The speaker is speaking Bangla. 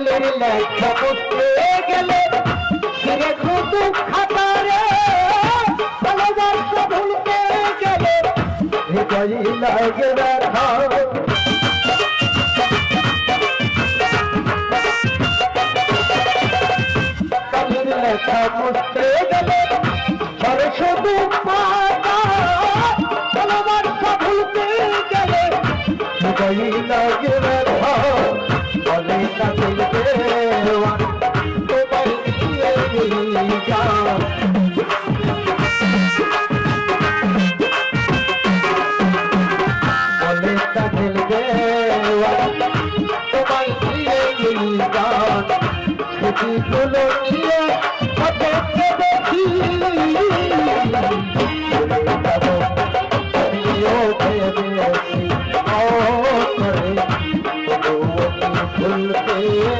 কালের লেখা করতে গেলে ফিরে শুধু খাতারে ভালোবাসা ভুলতে গেলে হৃদয় লাগে ব্যথা কালের লেখা করতে গেলে ফিরে শুধু খাতা ভালোবাসা ভুলতে গেলে হৃদয় লাগে ব্যথা বলে কাজল দেওয়ান তোমার দিয়ে যান বলে কাজল দেওয়ান তোমার দিয়ে যান স্মৃতিগুলো নিয়ে দেখি ভুলতে